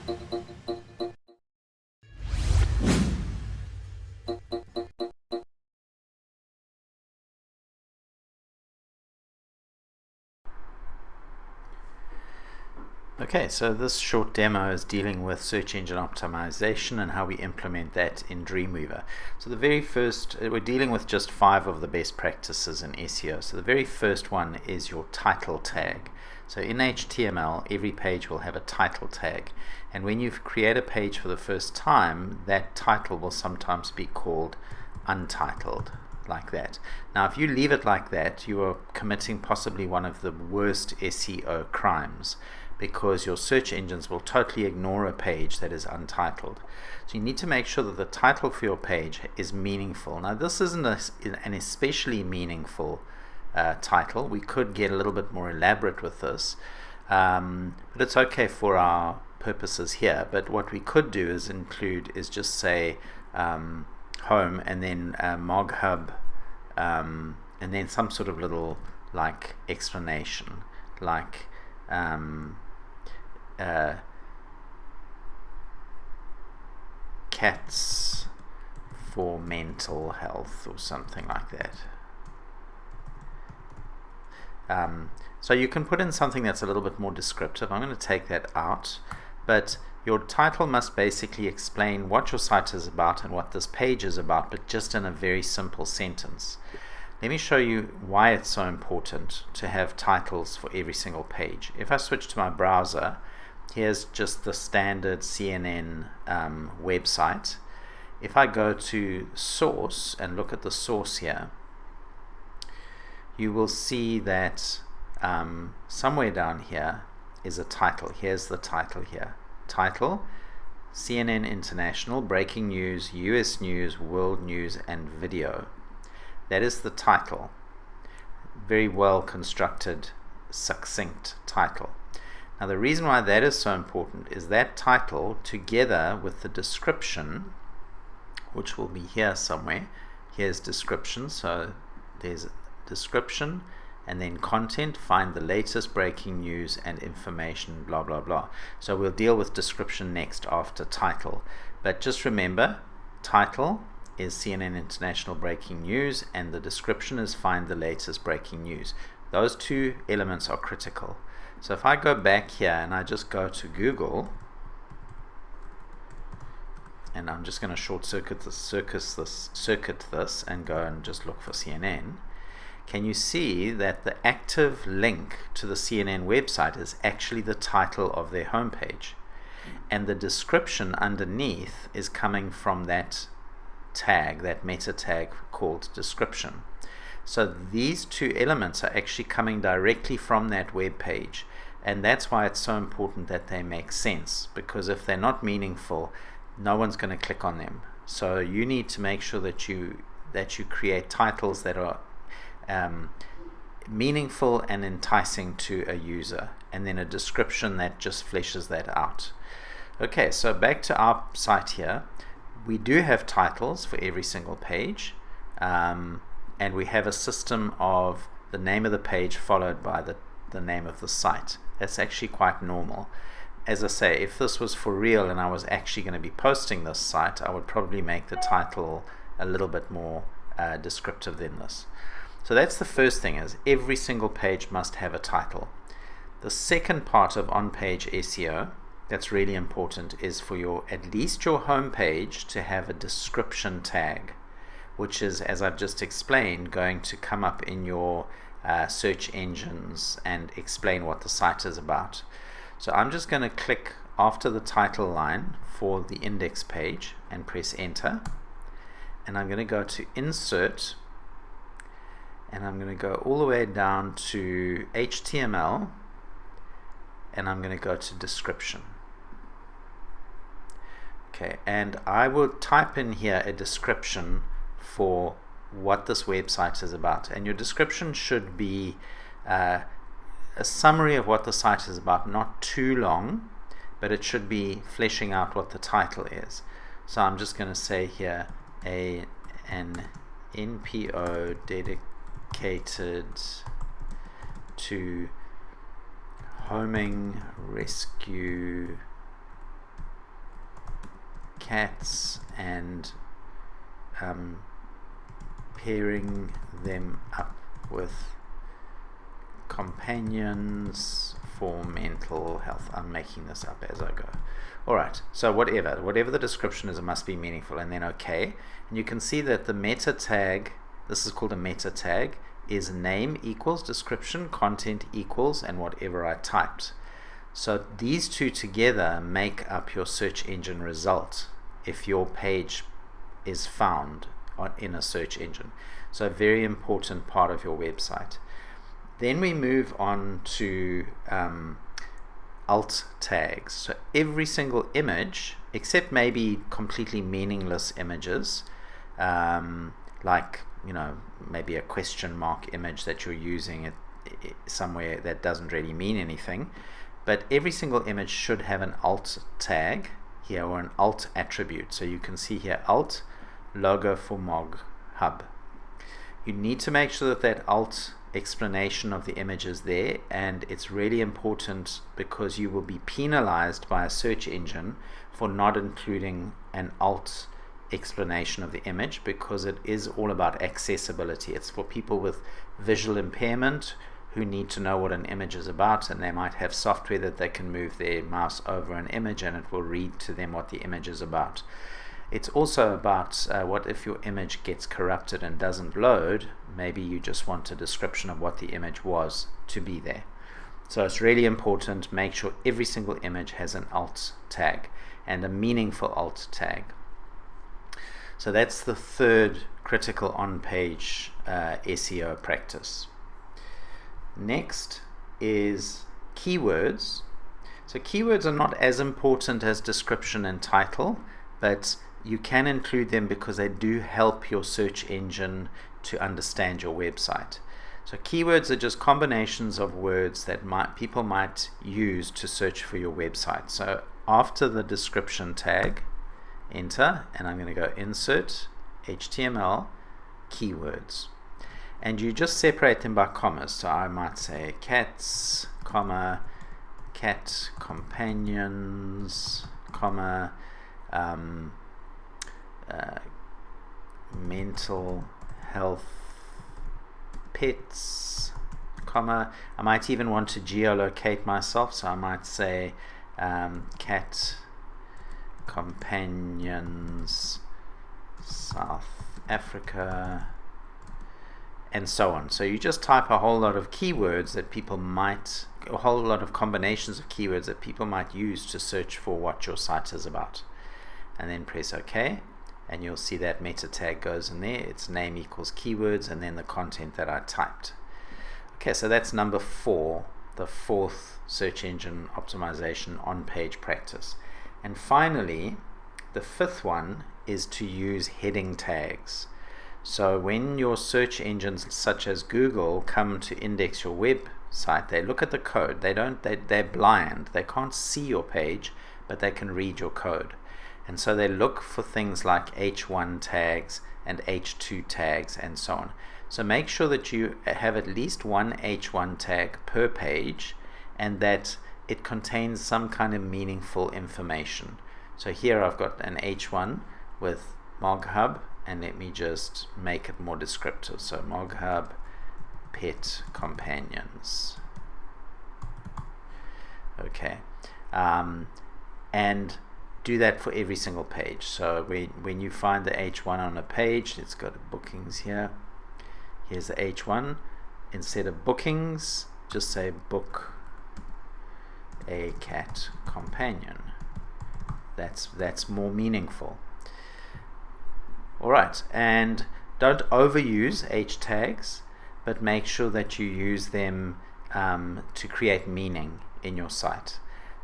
Okay, so this short demo is dealing with search engine optimization and how we implement that in Dreamweaver. So the very first, we're dealing with just 5 of the best practices in SEO. So the very first one is your title tag. So in HTML, every page will have a title tag. And when you create a page for the first time, that title will sometimes be called untitled, like that. Now, if you leave it like that, you are committing possibly one of the worst SEO crimes, because your search engines will totally ignore a page that is untitled. So you need to make sure that the title for your page is meaningful. Now, this isn't an especially meaningful title. We could get a little bit more elaborate with this, but it's okay for our purposes here. But what we could do is just say home, and then MogHub, and then some sort of little like explanation, like cats for mental health or something like that. So you can put in something that's a little bit more descriptive. I'm going to take that out, but your title must basically explain what your site is about and what this page is about, but just in a very simple sentence. Let me show you why it's so important to have titles for every single page. If I switch to my browser, here's just the standard CNN website. If I go to source and look at the source here, you will see that somewhere down here is a title. Here's the title here. Title, CNN International, breaking news, US news, world news, and video. That is the title. Very well constructed, succinct title. Now, the reason why that is so important is that title, together with the description, which will be here somewhere. Here's description, so there's description, and then content, find the latest breaking news and information, blah blah blah. So we'll deal with description next after title, but just remember, title is CNN International breaking news, and the description is find the latest breaking news. Those two elements are critical. So if I go back here and I just go to Google, and I'm just going to short circuit this and go and just look for CNN, can you see that the active link to the CNN website is actually the title of their homepage, and the description underneath is coming from that tag, that meta tag called description. So these two elements are actually coming directly from that web page, and that's why it's so important that they make sense, because if they're not meaningful, no one's going to click on them. So you need to make sure that you create titles that are meaningful and enticing to a user, and then a description that just fleshes that out. Okay, so back to our site here. We do have titles for every single page, and we have a system of the name of the page followed by the name of the site. That's actually quite normal. As I say, if this was for real and I was actually going to be posting this site, I would probably make the title a little bit more descriptive than this. So that's the first thing, is every single page must have a title. The second part of on-page SEO that's really important is for at least your home page to have a description tag, which is, as I've just explained, going to come up in your search engines and explain what the site is about. So I'm just going to click after the title line for the index page and press enter, and I'm going to go to insert, and I'm going to go all the way down to HTML, and I'm going to go to description. Okay, and I will type in here a description for what this website is about, and your description should be a summary of what the site is about, not too long, but it should be fleshing out what the title is. So I'm just going to say here an NPO dedicated to homing rescue cats and pairing them up with companions for mental health. I'm making this up as I go. Alright, so whatever the description is, it must be meaningful, and then OK. And you can see that the meta tag, this is called a meta tag, is name equals description, content equals, and whatever I typed. So these two together make up your search engine result if your page is found in a search engine. So a very important part of your website. Then we move on to alt tags. So every single image, except maybe completely meaningless images, like maybe a question mark image that you're using somewhere that doesn't really mean anything, but every single image should have an alt tag here, or an alt attribute. So you can see here, alt logo for Mog Hub. You need to make sure that that alt explanation of the image is there, and it's really important because you will be penalized by a search engine for not including an alt explanation of the image, because it is all about accessibility. It's for people with visual impairment who need to know what an image is about, and they might have software that they can move their mouse over an image and it will read to them what the image is about. It's also about what if your image gets corrupted and doesn't load. Maybe you just want a description of what the image was to be there. So it's really important, make sure every single image has an alt tag, and a meaningful alt tag. So that's the third critical on-page SEO practice. Next is keywords. So keywords are not as important as description and title, but you can include them because they do help your search engine to understand your website. So keywords are just combinations of words that people might use to search for your website. So after the description tag, enter, and I'm going to go insert HTML keywords. And you just separate them by commas. So I might say cats, comma, cat companions, comma, mental health pets, comma. I might even want to geolocate myself, so I might say cat companions South Africa, and so on. So you just type a whole lot of keywords that people might, a whole lot of combinations of keywords that people might use to search for what your site is about, and then press OK, and you'll see that meta tag goes in there. Its name equals keywords, and then the content that I typed. Okay, so that's number 4, the fourth search engine optimization on-page practice. And finally, the 5th one is to use heading tags. So when your search engines such as Google come to index your website, they look at the code. They're blind. They can't see your page, but they can read your code. And so they look for things like H1 tags and H2 tags and so on. So make sure that you have at least one H1 tag per page, and that it contains some kind of meaningful information. So here I've got an H1 with MogHub, and let me just make it more descriptive. So MogHub pet companions. Okay, and do that for every single page. So when you find the H1 on a page, let's go to bookings here. Here's the H1. Instead of bookings, just say book a cat companion. That's more meaningful. Alright, and don't overuse H tags, but make sure that you use them to create meaning in your site,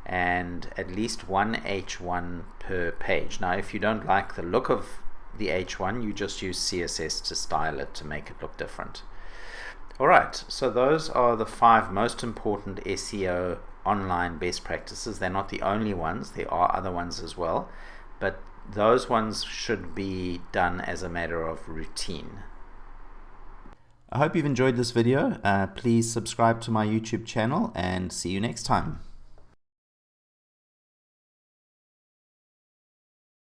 and at least one H1 per page. Now if you don't like the look of the H1, you just use CSS to style it to make it look different. Alright, so those are the 5 most important SEO online best practices. They're not the only ones, there are other ones as well, but those ones should be done as a matter of routine. I hope you've enjoyed this video. Please subscribe to my YouTube channel, and see you next time.